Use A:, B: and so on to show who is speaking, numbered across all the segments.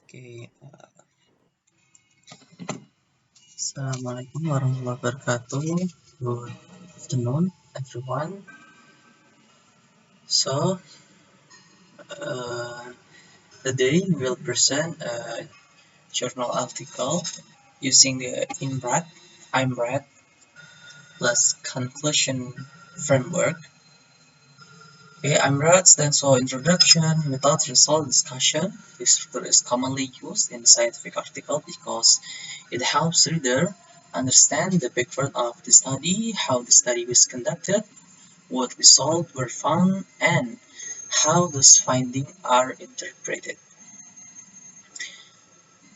A: Oke, Assalamualaikum warahmatullahi wabarakatuh. Good afternoon, everyone. So, uh, today we will present a journal article using the IMRAD+ conclusion framework. Okay, IMRAD stands for Introduction, Method, Result, Discussion. This structure is commonly used in scientific article because it helps reader understand the background of the study, how the study was conducted, what results were found, and how those findings are interpreted.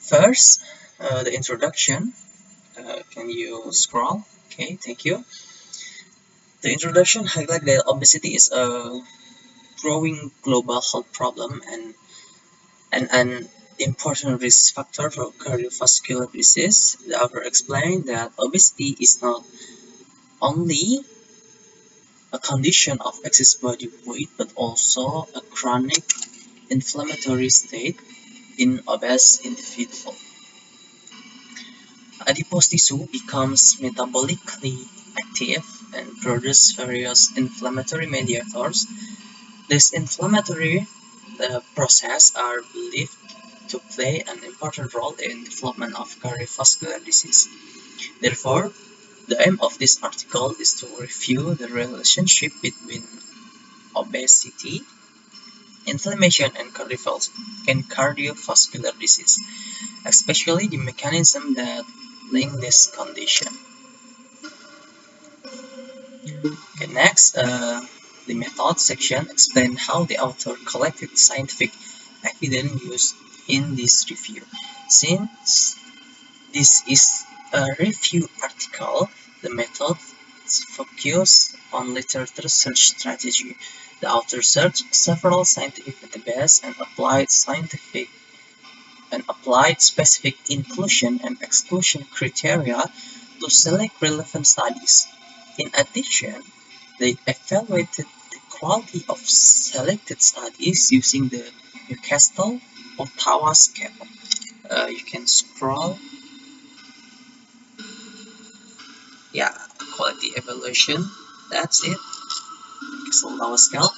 A: First, the introduction. Can you scroll? Okay, thank you. The introduction highlights that obesity is a growing global health problem and an important risk factor for cardiovascular disease. The author explained that obesity is not only a condition of excess body weight but also a chronic inflammatory state in obese individuals. Adipose tissue becomes metabolically active and produces various inflammatory mediators. These inflammatory processes are believed to play an important role in development of cardiovascular disease. Therefore, the aim of this article is to review the relationship between obesity, inflammation, and cardiovascular disease, especially the mechanism that link this condition. Okay, next, the method section explains how the author collected scientific evidence used in this review. Since this is a review article, the method focus on literature search strategy. The author searched several scientific databases and applied specific inclusion and exclusion criteria to select relevant studies. In addition, they evaluated the quality of selected studies using the Newcastle-Ottawa scale. You can scroll. Yeah, quality evaluation. That's it. Newcastle-Ottawa scale.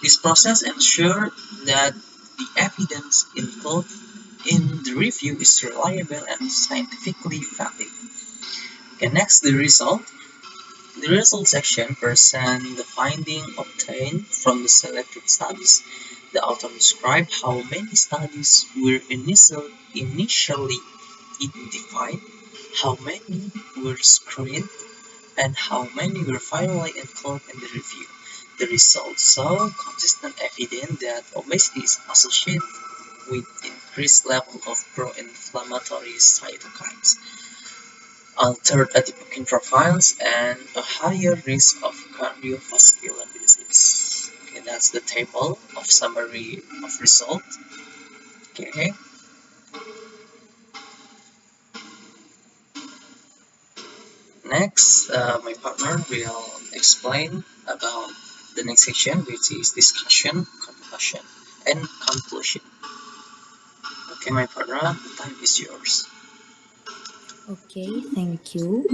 A: This process ensures that the evidence included in the review is reliable and scientifically valid. Okay, next, the result. The result section presents the findings obtained from the selected studies. The author described how many studies were initially identified, how many were screened, and how many were finally included in the review. The results show consistent evidence that obesity is associated with increased level of pro-inflammatory cytokines, altered adipokin profiles, and a higher risk of cardiovascular disease. Okay, that's the table of summary of result. Okay. Next, my partner will explain about the next section, which is discussion, conclusion, and conclusion. Okay, my partner, the time is yours.
B: Okay, thank you.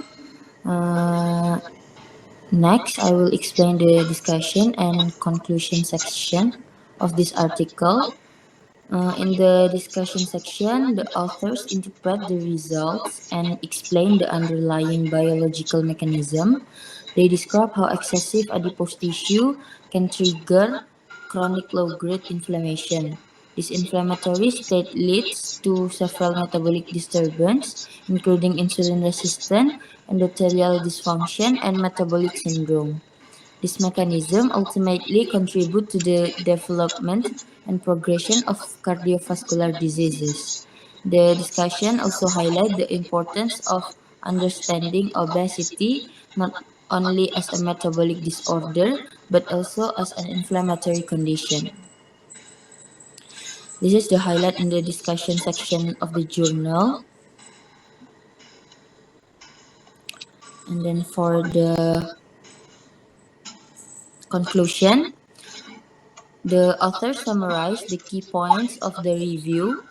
B: Next, I will explain the discussion and conclusion section of this article. In the discussion section, the authors interpret the results and explain the underlying biological mechanism. They describe how excessive adipose tissue can trigger chronic low-grade inflammation. This inflammatory state leads to several metabolic disturbances, including insulin resistance, endothelial dysfunction, and metabolic syndrome. This mechanism ultimately contribute to the development and progression of cardiovascular diseases. The discussion also highlight the importance of understanding obesity not only as a metabolic disorder but also as an inflammatory condition. This is the highlight in the discussion section of the journal. And then for the conclusion, the author summarized the key points of the review.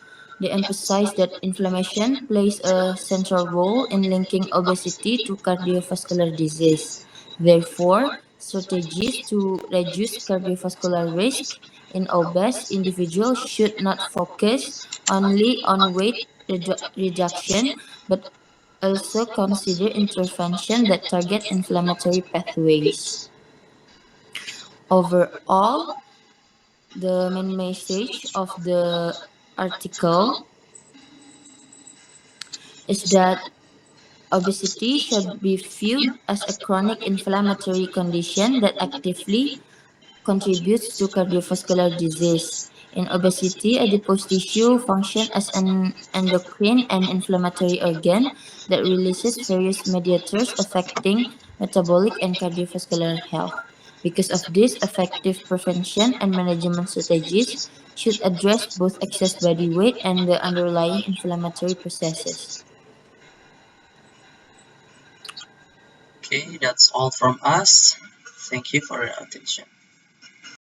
B: They emphasize that inflammation plays a central role in linking obesity to cardiovascular disease. Therefore, strategies to reduce cardiovascular risk in obese individuals should not focus only on weight reduction but also consider intervention that target inflammatory pathways. Overall, the main message of the article is that obesity should be viewed as a chronic inflammatory condition that actively contributes to cardiovascular disease. In obesity, adipose tissue functions as an endocrine and inflammatory organ that releases various mediators affecting metabolic and cardiovascular health. Because of this, effective prevention and management strategies should address both excess body weight and the underlying inflammatory processes.
A: Okay, that's all from us. Thank you for your attention.